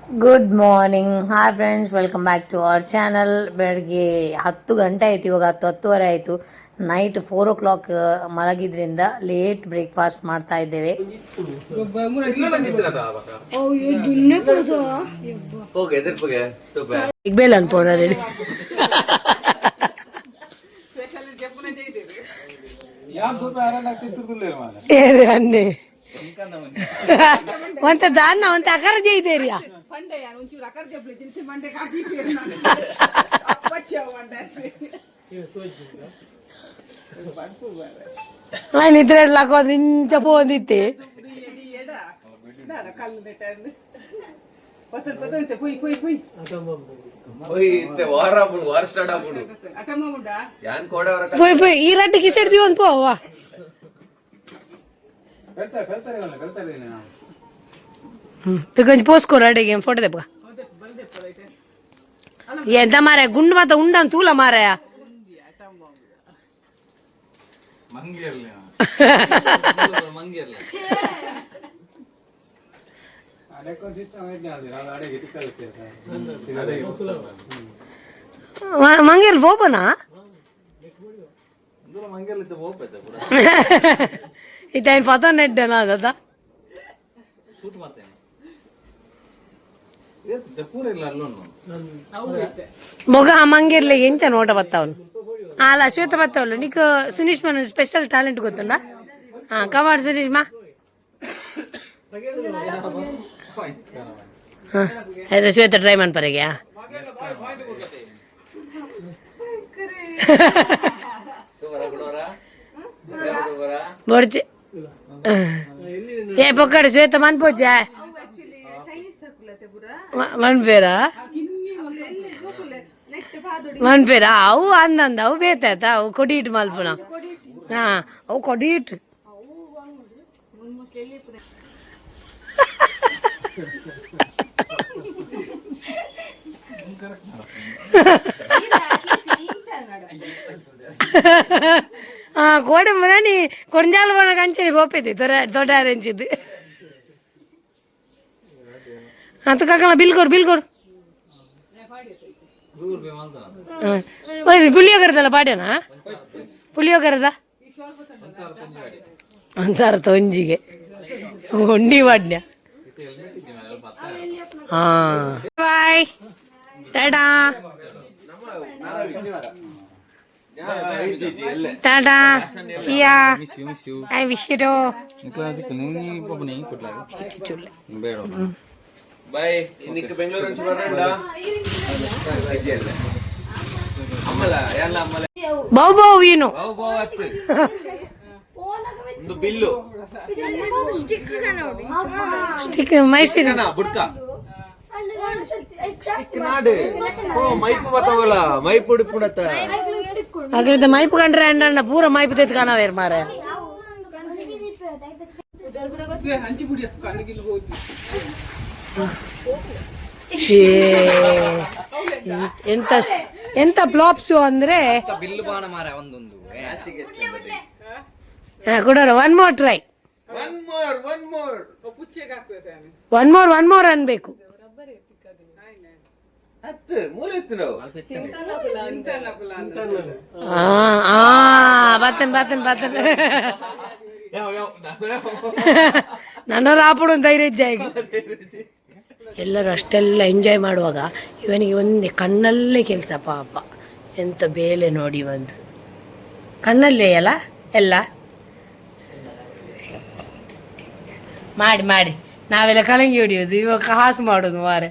Good morning, hi friends, welcome back to our channel. ಬೆಳಗ್ಗೆ 10 ಗಂಟೆ ಆಯಿತು, ಇವಾಗ 10 10:30 ಆಯಿತು. ನೈಟ್ 4 o'clock ಮಲಗಿದ್ರಿಂದ ಲೇಟ್ ಬ್ರೇಕ್ಫಾಸ್ಟ್ ಮಾಡ್ತಾ ಇದ್ದೇವೆ. ಇಗ್ಬೇಲ್ ಅನ್ಪೋನ ರೆಡಿ ಅನ್ನೆ ಒಂತ ದಾನ್ನ ಒಂತ ಅಕರ ಜೈದೇರಿಯಾ ನಿದ್ರೆ ಹಾಕೋದು ಇಂಚ ಪೋದಿತ್ತೆ ಈ ರಟ್ಟಿ ಕಿಸೆಡ್ತೀವಿ ಒಂದು ಪೋವಾ కొంచెం పోసుకోరు అడిగి ఫోటో దెబ్బ ఎంత మారా గుండు మాత్రం ఉండాను తూల మారాయా ಮಂಗೇಲ್ ಹೋಪನಾ ಇದೇನು ಪತ ನೆಡ್ಡನ ಅದ మొగ మంగిర్లే ఎంచ నోట బత్తావును అలా శ్వేత బత్తావులు నీకు సునీష్ మన స్పెషల్ టాలెంట్ గుర్తుందా? కమాడు సునీష్ మా అయితే శ్వేత ట్రై మన్ పరేగా బొడిచి ఏ పొక్కడు శ్వేత మన్ పోచా ಮನ್ ಪೇರಾ ಅವು ಅಂದಂದ ಅವು ಬೇತಾಯ್ತ ಅವು ಕೊಡಿಟ್ ಮಲ್ಪುನ ಅವು ಕೊಡಿಟ್ ಕೋಡೆ ಮನಿ ಕೊಂಜಾಲ ಬನ ಕಂಚನಿ ಹೋಗ್ತೈತಿ ದೊಡ್ಡ ಅರೆಂಚಿದ್ದು आता काका बिल कर पुलियो करता पाड्या ना पुलियो करता अंसार तोंजिगे उंडी वाड्या बाय टाटा टाटा चिया I wish you too bye ಇನ್ನಿಕ್ಕೆ ಬೆಂಗಳೂರು నుంచి ಬರಲ್ಲ ಅಮ್ಮಲ ಎಲ್ಲ ಅಮ್ಮಲ ಬಾವು ಬಾವು ಏನು ಬಾವು ಬಾವು ಅಪ್ಪು ಒಂದು ಬಿಲ್ಲು ಸ್ಟಿಕ್ ಮೈಸೂರಿನ ಬುಡ್ಕ ಸ್ಟಿಕ್ ನಾಡು ಓ ಮೈಪು ಬತ್ತವಲ್ಲ ಮೈಪು ಉಡುಪುಡತ್ತ ಅಗ್ಲಿದ ಮೈಪು ಕಂಡ್ರೆ ಅಂಡಣ್ಣ ಪೂರ ಮೈಪು ತೆತ್ ಕಾಣವೇರ್ ಮಾರೆ ಎಂತ ಎಂತ ಫ್ಲಾಪ್ಸ್ ಅಂದ್ರೆ ಕೊಡೋರ ಒನ್ ಮೋರ್ ಅನ್ಬೇಕು. ಬತ್ತನ್ ನನ್ನ ರಾಪುಡು ಧೈರ್ಯ ಜಾಗ ಎಲ್ಲರೂ ಅಷ್ಟೆಲ್ಲ ಎಂಜಾಯ್ ಮಾಡುವಾಗ ಇವನಿಗೆ ಒಂದೇ ಕಣ್ಣಲ್ಲೇ ಕೆಲಸ. ಪಾಪ ಎಂತ ಬೇಲೆ ನೋಡಿ ಒಂದು ಕಣ್ಣಲ್ಲೇ ಅಲ್ಲ ಎಲ್ಲ ಮಾಡಿ ನಾವೆಲ್ಲ ಕಲಂಗಿ ಹೊಡಿಯೋದು, ಇವಾಗ ಹಾಸು ಮಾಡೋದು ಮಾರೆ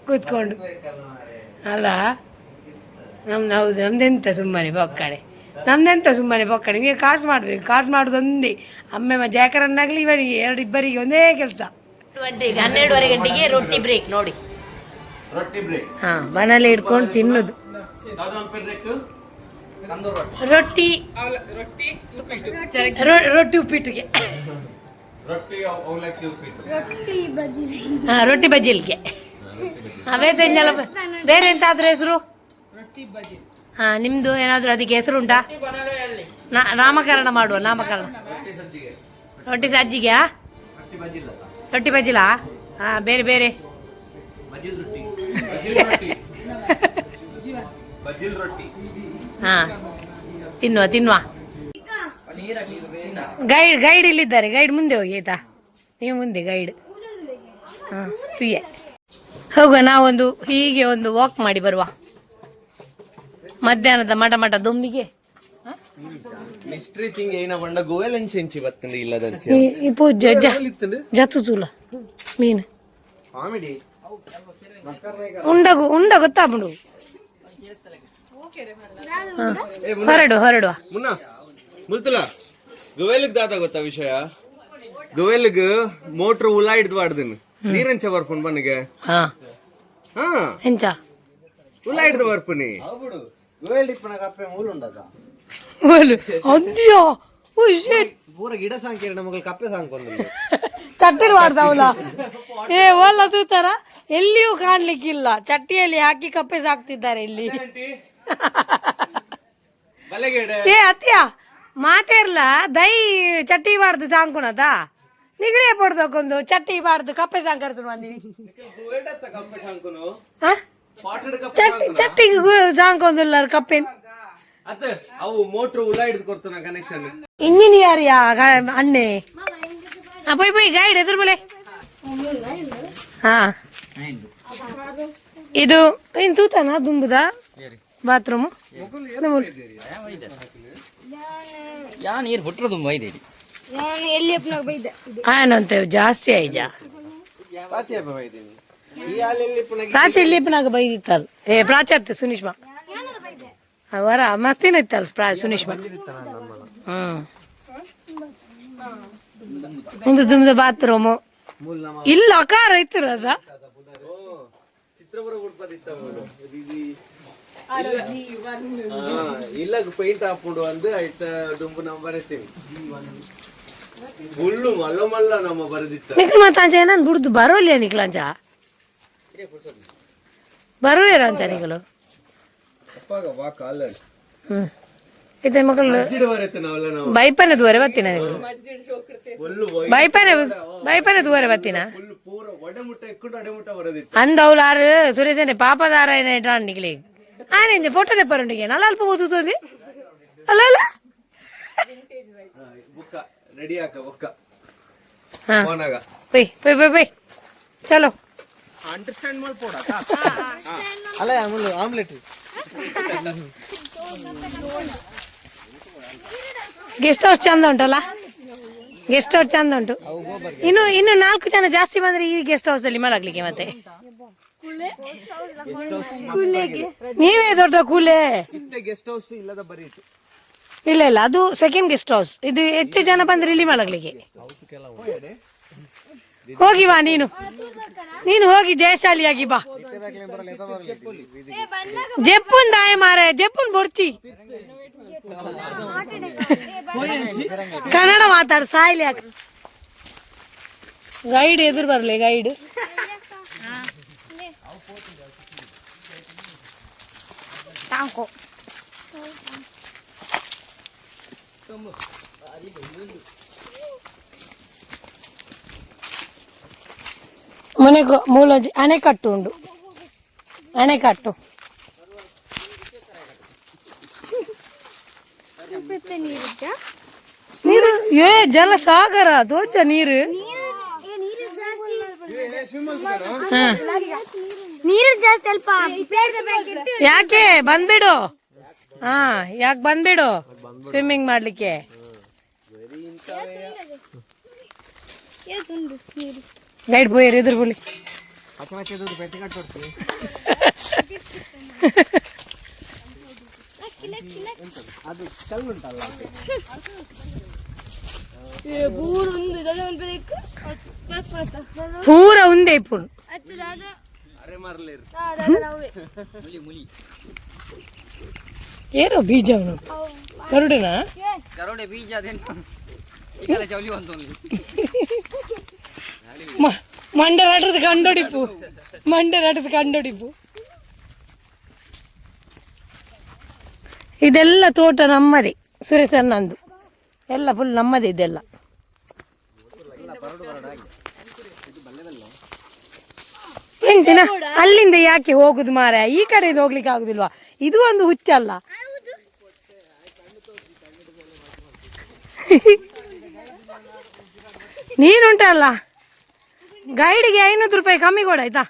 ಕೂತ್ಕೊಂಡು ಅಲ್ಲ. ಹೌದು ನಮ್ದೆಂತ ಸುಮ್ಮನೆ ಪೊಕ್ಕಡೆ ನೀವು ಕಾಸು ಮಾಡೋದು ಒಂದೇ. ಅಮ್ಮೆಮ್ಮ ಜಾಕರನ್ನಾಗಲಿ ಇವನಿಗೆ ಇಬ್ಬರಿಗೆ ಒಂದೇ ಕೆಲಸ. 12 ಗಂಟೆಗೆ ರೊಟ್ಟಿ ಬ್ರೇಕ್ ನೋಡಿ. ಮನೇಲಿ ಇಟ್ಕೊಂಡು ತಿನ್ನೋದು ರೊಟ್ಟಿ ಉಪ್ಪಿಟ್ಟಿಗೆ, ರೊಟ್ಟಿ ಬಜ್ಜಿಲ್ಗೆ ಅವೇ ತೆಂಜಲ. ಬೇರೆ ಎಂತಾದ್ರೂ ಹೆಸರು? ನಿಮ್ದು ಏನಾದ್ರು ಅದಕ್ಕೆ ಹೆಸರು ಉಂಟಾ? ನಾಮಕರಣ ಮಾಡುವ. ರೊಟ್ಟಿ ಸಜ್ಜಿಗೆ, ರೊಟ್ಟಿ ಬಜ್ಜಿಲ ಬೇರೆ ಬಜಿಲ್ ರೊಟ್ಟಿ ಬಜಿಲ್ ರೊಟ್ಟಿ. ಹಾ ತಿನ್ನುವ ಗೈಡ್ ಇಲ್ಲಿದ್ದಾರೆ. ಗೈಡ್ ಮುಂದೆ ಹೋಗಿ ಆಯ್ತಾ, ನೀವು ಮುಂದೆ ಗೈಡ್. ಹಾಂ ತುಯ್ಯ ಹೋಗುವ. ನಾವೊಂದು ಹೀಗೆ ಒಂದು ವಾಕ್ ಮಾಡಿ ಬರುವ ಮಧ್ಯಾಹ್ನದ ಮಠ ದೊಂಬಿಗೆ. ಮಿಸ್ಟ್ರಿ ತಿಂಗ್ ಏನ ಬಂಡ ಗೋವೆಲಂಚಿ ಬತ್ತಂದು ಇಲ್ಲದಂಚಿ ಈ ಪೂಜೆ ಜತ್ತು ಚೂಲ ಮೀನು ಕಾಮಿಡಿ ಉಂಡ ಗೊತ್ತಾಗ್ಬಿಡು. ಹೊರಡುವ ಮುನ್ನ ಮುಲ್ತಲ ಗೋವೆಲ್ಗ್ ದಾತ ಗೊತ್ತಾ ವಿಷಯ. ಗೋವೆಲ್ಗ್ ಮೋಟ್ರ್ ಉಲ್ಲಾ ಹಿಡ್ದು ಬಾಡ್ದನ್ ನೀರಂಚ ಬರ್ಪುನ್ ಬನ್ನಿಗೆ. ಹಾ ಎಂಚ ಉಲ್ಲಾ ಹಿಡ್ದು ಬರ್ಪುನಿ ಅಂದ್ಯೋ ಪೂರ ಗಿಡ ಸಾಂಕೇರಿ ನಮಗ ಕಪ್ಪೆ ಸಾಂಕೊಂಡ್ ಚಟ್ಟಡಿ ಮಾಡ್ತಾವಲ್ಲ. ಒಲ್ಲ ತೂತಾರ ಎಲ್ಲಿಯೂ ಕಾಣ್ಲಿಕ್ಕಿಲ್ಲ. ಚಟ್ಟಿಯಲ್ಲಿ ಹಾಕಿ ಕಪ್ಪೆ ಸಾಕ್ತಿದ್ದಾರೆ ಇಲ್ಲಿ. ಏ ಅತ್ಯ ಮಾತೇರ್ಲ ದೈ ಚಟ್ಟಿ ಬಾರ್ದು ಸಾಂಕುನದ ನಿಗ್ರೇ ಪಡ್ದಕ್ಕೊಂದು ಚಟ್ಟಿ ಬಾರ್ದು ಕಪ್ಪೆ ಸಾಂಕರ್ತು ಬಂದಿನಿ. ಚಟ್ಟಿಗೆ ಸಾಂಕೊಂದಿಲ್ಲ ಕಪ್ಪೆ. ಅವು ಮೋಟ್ರ್ ಉಲ್ಲಾ ಹಿಡ್ದು ಕೊಡ್ತಾನ ಕನೆಕ್ಷನ್. ಇಂಜಿನಿಯರ್ ಯಾ ಅಣ್ಣೆ ಪೊಯ್ ಗೈಡ್ ಎದುರು ಬಲೆ. ಹಾ ಇದು ಏನ್ ತೂತಾನ ದುಂಬುದ ಬಾತ್ರೂಮ್ ಏನಂತೇವ್ ಜಾಸ್ತಿ ಐಜ ಪ್ರಾಚಿ ಇಲ್ಲಿಪ್ಪನಾಗ ಬೈದಿತ್ತಲ್. ಪ್ರಾಚಾರ್ತೆ ಸುನಿಷ್ಮಾ ಅವರ ಮಸ್ತೇನ ಇತ್ತಲ್ಲ ಸುನಿಷ್ಮಾ. ಒಂದು ದುಮ್ದ ಬಾತ್ರೂಮು ಇಲ್ಲ ಅಕಾರ ಐತಿರದ ಇಲ್ಲ ಪೈಂಟ್ ಹಾಕೊಂಡು ಅಂದು ಐಟ ದುಂಬು ನಾವು ಬರೀತೀವಿ. ಹುಲ್ಲು ಮಲ್ಲ ಮಲ್ಲ ನಮ್ಮ ಬರೆದಿತ್ತ ನಿಖಲ್ ಮಾತಾಂಚ ನಾನು ಬಿಡುದು ಬರೋಲ್ಲ ನಿಖಲಾಂಚ ಬರೋರಂಚ ನಿಖಲು. ಇದೇ ಮಕ್ಕಳು ಬೈಪನೆ ದೂರ ಬತ್ತೀನ ನಿಖಲು ಬೈಪನೆ ದೂರ ಬತ್ತೀನ ಅಂದವ್ಲಾರು ಸುರೇಶನೆ ಪಾಪದಾರ ಏನ ನಿಖಲಿ ಆನೆ ಫೋಟೋ ತೆಪ್ಪರುಂಡಿಗೆ ನಲ್ಲ ಅಲ್ಪ ಓದುತ್ತದೆ ಅಲ್ಲ ಅಲ್ಲ ರೆಡಿ ಆಕ ಒಕ್ಕ ಹಾ ಪೈ ಪೈ ಪೈ ಪೈ ಚಲೋ ಅಂಡರ್ಸ್ಟ್ಯಾಂಡ್ ಮಾಡ್ಬೋಡ ಅಲ್ಲ ಆಮ್ಲೆಟ್ ಗೆಸ್ಟ್ ಹೌಸ್ ಚಂದ ಉಂಟಲ್ಲ. ಗೆಸ್ಟ್ ಹೌಸ್ ಚಂದ ಉಂಟು. ಇನ್ನು 4 ಜನ ಜಾಸ್ತಿ ಬಂದ್ರೆ ಈ ಗೆಸ್ಟ್ ಹೌಸ್ ಅಲ್ಲಿ ಮಲಗ್ಲಿಕ್ಕೆ ಮತ್ತೆ ನೀವೇ ದೊಡ್ಡ ಕೂಲೆ. ಗೆಸ್ಟ್ ಹೌಸ್ ಇಲ್ಲದ ಬರೀ ಇಲ್ಲ ಅದು ಸೆಕೆಂಡ್ ಗೆಸ್ಟ್ ಹೌಸ್. ಇದು ಹೆಚ್ಚು ಜನ ಬಂದ್ರೆ ಇಲ್ಲಿ ಮಲಗ್ಲಿಕ್ಕೆ. ಹೋಗಿ ಬಾ ನೀನು ಹೋಗಿ ಜಯಶಾಲಿಯಾಗಿ ಬಾ. ಜೆಪ್ಪುನ್ ದಾಯ ಮಾರೆ ಜೆಪ್ಪುನ್ ಬೊಡ್ಚಿ ಕನ್ನಡ ಮಾತಾಡು ಸಾಯ್ಲಿ. ಗೈಡ್ ಎದುರು ಬರ್ಲಿ ಗೈಡ್. ಮನೆಗೂ ಮೂಲ ಅಣೆಕಟ್ಟು ಉಂಟು. ಅಣೆಕಟ್ಟು ನೀರು ಜಲಸಾಗರ ದೋಚ ನೀರು. ಯಾಕೆ ಬಂದ್ಬಿಡು. ಹಾ ಯಾಕೆ ಬಂದ್ಬಿಡು ಸ್ವಿಮ್ಮಿಂಗ್ ಮಾಡ್ಲಿಕ್ಕೆ. ಗೈಡ್ ಬೋಯರ್ ಎದುರು ಬೋಲಿ ಪೂರ ಉಂದೇ ಇಪ್ಪುನು ಏನೋ ಬೀಜ ಕರುಡೆನಾ ಕರುಡೆ ಬೀಜ ಮಂಡರಾಟದ ಕಂಡೊಡಿಪು ಇದೆಲ್ಲ ತೋಟ ನಮ್ಮದೇ. ಸುರೇಶ್ ಅನ್ನಂದು ಎಲ್ಲ ಫುಲ್ ನಮ್ಮದೇ ಇದೆಲ್ಲ. ಎಂತಿನ ಅಲ್ಲಿಂದ ಯಾಕೆ ಹೋಗುದು ಮಾರ, ಈ ಕಡೆಯಿಂದ ಹೋಗ್ಲಿಕ್ಕೆ ಆಗುದಿಲ್ವಾ? ಇದು ಒಂದು ಹುಚ್ಚಲ್ಲ. ನೀನುಂಟಲ್ಲ ಗೈಡಿಗೆ 500 ರೂಪಾಯಿ ಕಮ್ಮಿ ಕೊಡ ಆಯ್ತಾ,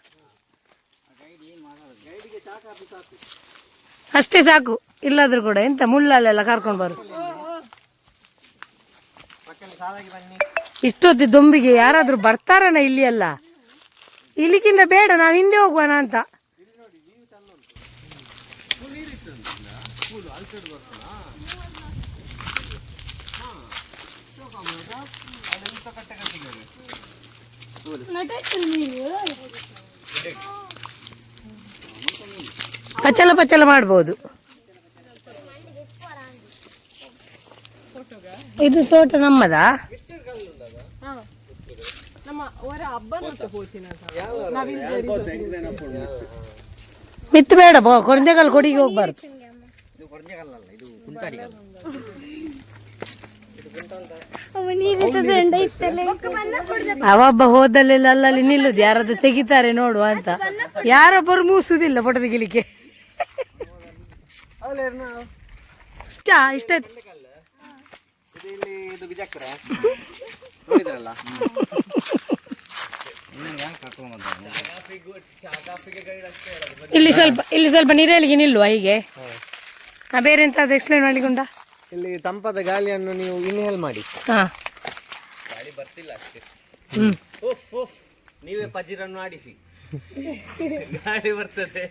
ಅಷ್ಟೇ ಸಾಕು. ಇಲ್ಲಾದ್ರೂ ಕೂಡ ಎಂತ ಮುಳ್ಳಲ್ಲೆಲ್ಲ ಕರ್ಕೊಂಡು ಬರು. ಇಷ್ಟೊತ್ತು ದೊಂಬಿಗೆ ಯಾರಾದ್ರೂ ಬರ್ತಾರನ ಇಲ್ಲಿ ಅಲ್ಲ, ಇಲ್ಲಿಕ್ಕಿಂತ ಬೇಡ ನಾವು ಹಿಂದೆ ಹೋಗುವನ ಅಂತ. ಪಚ್ಚಲ ಪಚ್ಚಲ ಮಾಡ್ಬೋದು. ಇದು ತೋಟ ನಮ್ಮದಾ? ಮಿತ್ತು ಬೇಡ, ಕೊರಂಜಗಲ್ ಕೊಡಿಗೆ ಹೋಗ್ಬಾರ್ದು. ಅವೊಬ್ಬ ಹೋದಲ್ಲೆಲ್ಲ ಅಲ್ಲಲ್ಲಿ ನಿಲ್ಲುದು, ಯಾರಾದ್ರೂ ತೆಗಿತಾರೆ ನೋಡುವ ಅಂತ. ಯಾರೊಬ್ಬರು ಮೂಸುದಿಲ್ಲ ಫೋಟೋ ತೆಗಿಲಿಕ್ಕೆ. ಇಷ್ಟ ಇಲ್ಲಿ ಸ್ವಲ್ಪ ನೀರೇಲಿಗೆ ನಿಲ್ಲುವ ಹೀಗೆ. ಬೇರೆ ಎಂತಾದ್ರು ಎಕ್ಸ್ಪ್ಲೈನ್ ಮಾಡಿಕೊಂಡ? ಇಲ್ಲಿ ತಂಪಾದ ಗಾಳಿಯನ್ನು ನೀವು ಇನ್ಹೇಲ್ ಮಾಡಿ. ಗಾಳಿ ಬರ್ತಿಲ್ಲ ಅಷ್ಟೇ. ನೀವೇ ಪಜಿರನ್ನು ಆಡಿಸಿ, ಗಾಳಿ ಬರ್ತದೆ.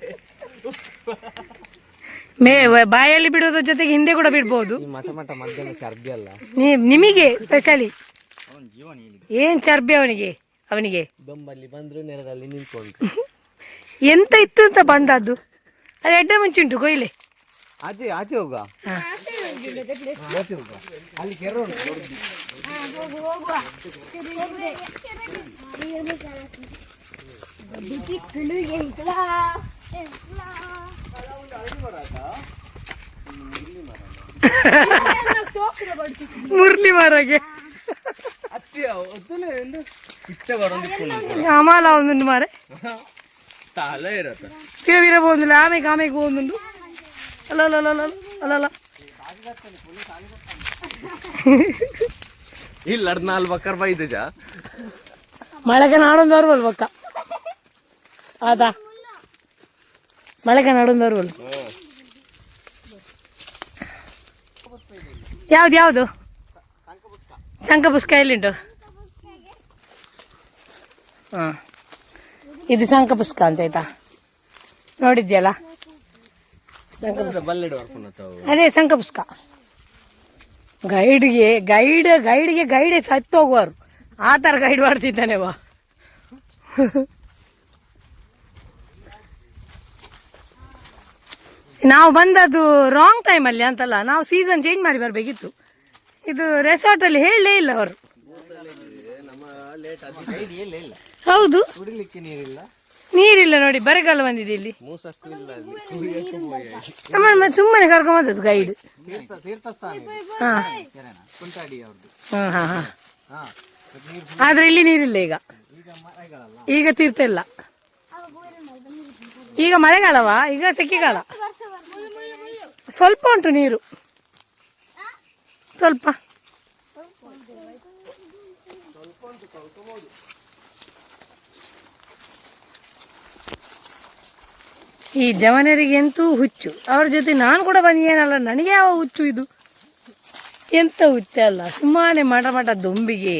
ಬಾಯಲ್ಲಿ ಬಿಡೋದ್ರ ಜೊತೆಗೆ ಹಿಂದೆ ಕೂಡ ಬಿಡ್ಬೋದು. ಮಠ ಮಠ ಮಧ್ಯಾಹ್ನ ಚರ್ಬಿ ಅಲ್ಲ ನಿಮಗೆ ಸ್ಪೆಷಲಿ ಏನ್ ಚರ್ಬಿ ಅವನಿಗೆ ದೊಂಬಲ್ಲಿ ಬಂದ್ರು ನೆರದಲ್ಲಿ ನಿಂತ್ಕೊಂಡು ಎಂತ ಇತ್ತು ಅಂತ ಬಂದದ್ದು. ಅದು ಎಡ್ಡ ಮುಂಚುಂಟು ಕೊಯ್ಲೆ ಆಚೆ ಆಚೆ ಹೋಗ, ಅಲ್ಲಿ ಕೆರೆ ಉಂಟು. ಮುರ್ಲಿ ಮರಗೆ ಅಮಾಲ ಒಂದುಂಡು ಮಾರೆ ತಲೆ ಇರತ್ತ ತಿರವಿರ പോകുന്നില്ല. ആമയ്ക്ക് പോകുന്നുണ്ട്. ಅಲ್ಲ ಇಲ್ಲ 4 ಬೈದಜ മഴക്ക് നാടൊന്നും വരുമല്ലോ പക്ക. അതാ ಮಳೆಗೆ ನಡುಂದು ಬರುವಲ್ಲ. ಯಾವ್ದು ಶಂಖಪುಷ್ಕ ಎಲ್ಲಿಂಟು? ಹಾಂ, ಇದು ಶಂಖಪುಷ್ಕ ಅಂತ ಆಯ್ತಾ, ನೋಡಿದ್ಯಲ್ಲ? ಅದೇ ಶಂಖಪುಷ್ಕ. ಗೈಡಿಗೆ ಸತ್ತು ಹೋಗುವರು, ಆ ಥರ ಗೈಡ್ ಮಾಡ್ತಿದ್ದಾನೆ ಬಾ. ನಾವು ಬಂದದ್ದು ರಾಂಗ್ ಟೈಮಲ್ಲಿ ಅಂತಲ್ಲ, ನಾವು ಸೀಸನ್ ಚೇಂಜ್ ಮಾಡಿ ಬರಬೇಕಿತ್ತು. ಇದು ರೆಸಾರ್ಟಲ್ಲಿ ಹೇಳಲೇ ಇಲ್ಲ ಅವರು. ಹೌದು, ನೀರಿಲ್ಲ ನೋಡಿ, ಬರಗಾಲ ಬಂದಿದೆ ಇಲ್ಲಿ. ನಮ್ಮನ್ನು ಸುಮ್ಮನೆ ಕರ್ಕೊಂಬಂದದ್ದು ಗೈಡ್. ಆದ್ರೆ ಇಲ್ಲಿ ನೀರಿಲ್ಲ ಈಗ ತೀರ್ಥ ಇಲ್ಲ. ಈಗ ಮಳೆಗಾಲವಾ? ಈಗ ಸೆಕೆಗಾಲ. ಸ್ವಲ್ಪ ಉಂಟು ನೀರು, ಸ್ವಲ್ಪ. ಈ ಜವನರಿಗೆ ಎಂತೂ ಹುಚ್ಚು. ಅವ್ರ ಜೊತೆ ನಾನು ಕೂಡ ಬಂದೇನಲ್ಲ, ನನಗೆ ಯಾವ ಹುಚ್ಚು ಇದು? ಎಂತ ಹುಚ್ಚ ಅಲ್ಲ, ಸುಮ್ಮನೆ ಮಠ ದೊಂಬಿಗೆ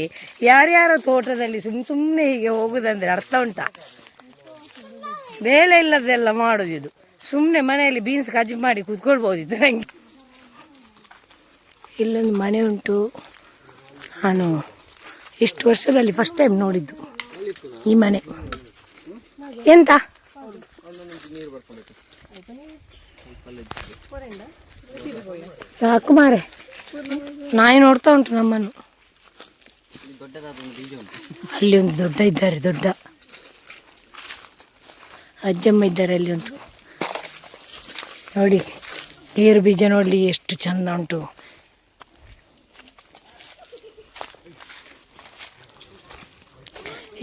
ಯಾರ್ಯಾರೋ ತೋಟದಲ್ಲಿ ಸುಮ್ಮನೆ ಹೀಗೆ ಹೋಗುದಂದ್ರೆ ಅರ್ಥ ಉಂಟಾ? ಬೇಳೆ ಇಲ್ಲದೆಲ್ಲ ಮಾಡೋದು ಇದು. ಸುಮ್ಮನೆ ಮನೆಯಲ್ಲಿ ಬೀನ್ಸ್ ಕಜ್ಜಿ ಮಾಡಿ ಕೂತ್ಕೊಳ್ಬೋದಿತ್ತು ನನಗೆ. ಇಲ್ಲೊಂದು ಮನೆ ಉಂಟು, ನಾನು ಇಷ್ಟು ವರ್ಷದಲ್ಲಿ ಫಸ್ಟ್ ಟೈಮ್ ನೋಡಿದ್ದು ಈ ಮನೆ. ಎಂತ ಸಾಕು ಮಾರೆ, ನಾಯಿ ನೋಡ್ತಾ ಉಂಟು ನಮ್ಮನ್ನು. ಅಲ್ಲಿ ಒಂದು ದೊಡ್ಡ ಇದ್ದಾರೆ, ದೊಡ್ಡ ಅಜ್ಜಮ್ಮ ಇದ್ದಾರೆ ಅಲ್ಲಿ ಒಂದು. ನೋಡಿ ಗೇರು ಬೀಜ ನೋಡಲಿ ಎಷ್ಟು ಚಂದ ಉಂಟು.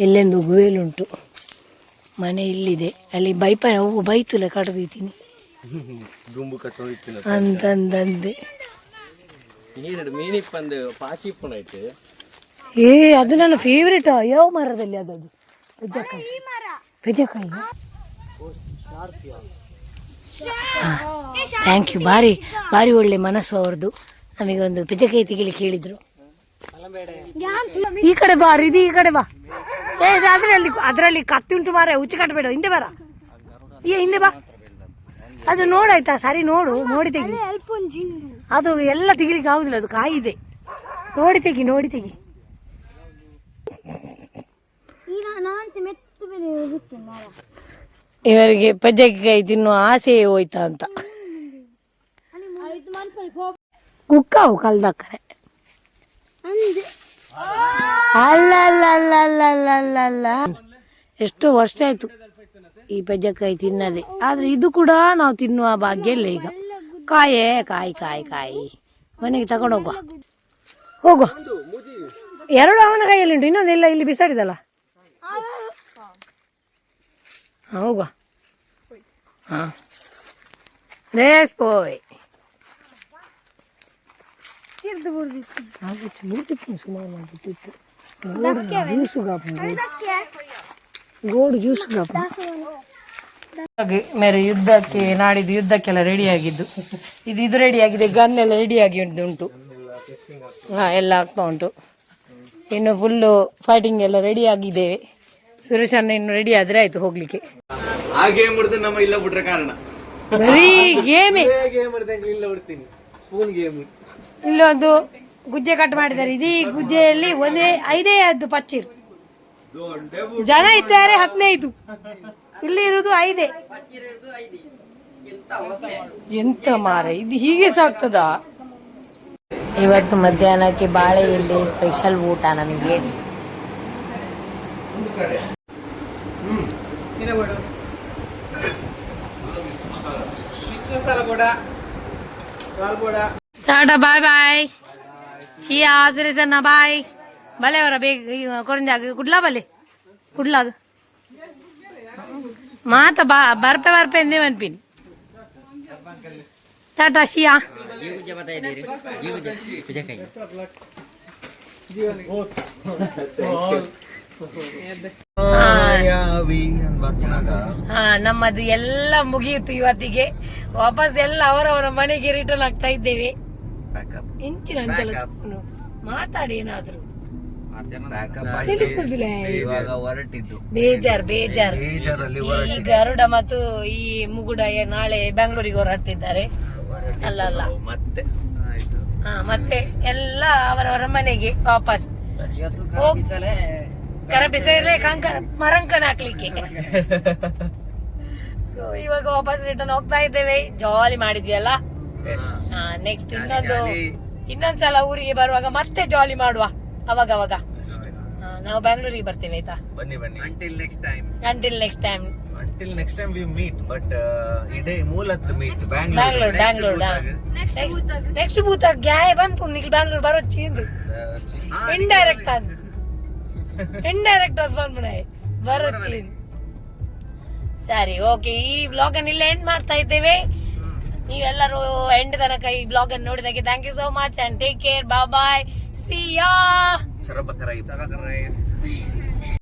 ಇಲ್ಲೊಂದು ಗುವೇಲುಂಟು, ಮನೆ ಇಲ್ಲಿದೆ, ಅಲ್ಲಿ ಬೈತುಲೆ ಕಡ್ದೀತೀನಿ ಗುಂಬು ಕಟ್ಟೋಯ್ತು ಅಂತಂದಂದೆ. ನೀರು ಮೀನಿಪ್ಪಂದು ಪಾಚಿಪ್ಪನ ಆಯ್ತು. ಅದು ನನ್ನ ಫೇವ್ರೇಟ್. ಯಾವ ಮರದಲ್ಲಿ ಅದದು? ಪೆದ್ದಕಾಯಿ. Thank you. ಭಾರಿ ಭಾರಿ ಒಳ್ಳೆ ಮನಸ್ಸು ಅವ್ರದ್ದು. ನಮಗೆ ಒಂದು ಪೆದ್ದಕಾಯಿ ತೆಗಿಲಿಕ್ಕೆ ಹೇಳಿದ್ರು. ಈ ಕಡೆ ಬಾ ಇದು, ಈ ಕಡೆ ಬಾ. ಅದರಲ್ಲಿ ಕತ್ತಿ ಉಂಟು ಮಾರ, ಹುಚ್ಚು ಕಟ್ಟಬೇಡ. ಹಿಂದೆ ಬರ, ಹಿಂದೆ ಬಾ. ಅದು ನೋಡಾಯ್ತಾ, ಸರಿ ನೋಡು, ನೋಡಿ ತೆಗಿ. ಅದು ಎಲ್ಲ ತೆಗಿಲಿಕ್ಕೆ ಆಗುದಿಲ್ಲ, ಅದು ಕಾಯಿ ಇದೆ. ನೋಡಿ ತೆಗಿ, ನೋಡಿ ತೆಗಿ. ಇವರಿಗೆ ಪಜ್ಜಕಾಯಿ ತಿನ್ನುವ ಆಸೆ ಹೋಯ್ತಾ ಅಂತ. ಕುಕ್ಕಾವು ಕಲ್ದಕ್ಕರೆ ಅಲ್ಲ. ಎಷ್ಟೋ ವರ್ಷ ಆಯ್ತು ಈ ಪಜ್ಜಕಾಯಿ ತಿನ್ನದೆ. ಆದ್ರೆ ಇದು ಕೂಡ ನಾವು ತಿನ್ನುವ ಭಾಗ್ಯ ಇಲ್ಲ ಈಗ. ಕಾಯಿ ಮನೆಗೆ ತಗೊಂಡು ಹೋಗುವ. ಎರಡು ಅವನ ಕೈಯಲ್ಲಿ ಉಂಟು, ಇನ್ನೊಂದೆಲ್ಲ ಇಲ್ಲಿ ಬಿಸಾಡಿದಲ್ಲ. ಹೋಗುವ. ಹಾ ರೇಸ್ ಪೋಯ್ ಮೇರೆ ಯುದ್ಧಕ್ಕೆ, ನಾಡಿದ್ದು ಯುದ್ಧಕ್ಕೆಲ್ಲ ರೆಡಿ ಆಗಿದ್ದು. ಇದು ರೆಡಿ ಆಗಿದೆ, ಗನ್ ಎಲ್ಲ ರೆಡಿ ಆಗಿ ಉಂಟು. ಹಾ, ಎಲ್ಲ ಆಗ್ತಾ ಉಂಟು. ಇನ್ನು ಫುಲ್ಲು ಫೈಟಿಂಗ್ ಎಲ್ಲ ರೆಡಿ ಆಗಿದ್ದೇವೆ. ಸುರೇಶ್ ಅಣ್ಣ ಇನ್ನು ರೆಡಿ ಆದ್ರೆ ಆಯ್ತು ಹೋಗ್ಲಿಕ್ಕೆ. ಆ ಗೇಮ್ ನಮ್ಮ ಇಲ್ಲ ಬಿಟ್ರೆ ಕಾರಣ ಬರೀ ಗೇಮೇ. Spoon game. ಇಲ್ಲೊಂದು ಗುಜ್ಜೆ ಕಟ್ ಮಾಡಿದ್ದಾರೆ. ಇದೀ ಗುಜ್ಜೆಯಲ್ಲಿ 5 ಪಚ್ಚಿರು ಜನ ಇದ್ದಾರೆ. 15 ಇಲ್ಲಿ ಇರುವುದು 5. ಎಂತ ಮಾರೆ, ಇದು ಹೀಗೆ ಸಾಕ್ತದಾ? ಇವತ್ತು ಮಧ್ಯಾಹ್ನಕ್ಕೆ ಬಾಳೆ ಎಲೆ ಸ್ಪೆಷಲ್ ಊಟ ನಮಗೆ. ಟಾಟಾ, ಬಾಯ್ ಬಾಯ್. ಚಿಯಾ ಆಸರಿಸನ್ನ ಬಾಯ್. ಬಲೆ ಅವರ ಬೇಗ ಕೊರಂಜಾಗ ಕುಡ್ಲಾಗ ಮಾತ ಬರ್ಪೆ ಎಂದೇ ಅನ್ಪಿನ್. ಟಾಟಾ ಶಿಯಾ. ನಮ್ಮದು ಎಲ್ಲ ಮುಗಿಯಿತು ಇವತ್ತಿಗೆ. ವಾಪಸ್ ಎಲ್ಲ ಅವರವರ ಮನೆಗೆ ರಿಟರ್ನ್ ಆಗ್ತಾ ಇದ್ದೇವೆ. ಇಂಚಿನ ಮಾತಾಡಿ ಏನಾದ್ರು ಬೇಜಾರ್. ಈ ಗರುಡ ಮತ್ತು ಈ ಮುಗುಡ ನಾಳೆ ಬೆಂಗಳೂರಿಗೆ ಹೊರಡ್ತಿದ್ದಾರೆ. ಅಲ್ಲ ಮತ್ತೆ ಎಲ್ಲ ಅವರವರ ಮನೆಗೆ ವಾಪಸ್ ಕರಬಿಸಲೇ ಮರಂಕನ ಹಾಕ್ಲಿಕ್ಕೆ. ಸೊ ಇವಾಗ ವಾಪಸ್ ರಿಟರ್ನ್ ಹೋಗ್ತಾ ಇದ್ದೇವೆ. ಜಾಲಿ ಮಾಡಿದ್ವಿ ಅಲ್ಲ. ನೆಕ್ಸ್ಟ್ ಇನ್ನೊಂದ್ಸಲ ಊರಿಗೆ ಬರುವಾಗ ಮತ್ತೆ ಜಾಲಿ ಮಾಡುವ ಅವಾಗ. ನಾವು ಬೆಂಗಳೂರಿಗೆ ಬರ್ತೇವೆ, ಆಯ್ತಾ? ಬನ್ನಿ. Until next time we meet, but ಇದೇ ಮೂಲತ್ meet Bangalore. ನೆಕ್ಸ್ಟ್ ಬೂತ್ ಗ್ಯಾಯ್ ಬಂತು ನಿಖಿಲ್ ಬ್ಯಾಂಗ್ಳೂರ್ ಬರೋ ಚೀಂದು ಇಂಡೈರೆಕ್ಟ್ ಅದು ಬಂದ್ಬಿಡ ಬರೋ ಚೀನ್. ಸರಿ, ಓಕೆ. ಈ ಬ್ಲಾಗ್ ಅನ್ನು ಇಲ್ಲ ಎಂಡ್ ಮಾಡ್ತಾ ಇದ್ದೇವೆ. ನೀವೆಲ್ಲರೂ ಎಂಡ್ ತನಕ ಈ ಬ್ಲಾಗ್ ಅನ್ನು ನೋಡಿದಕ್ಕೆ thank you so much and take care. Bye. See ya.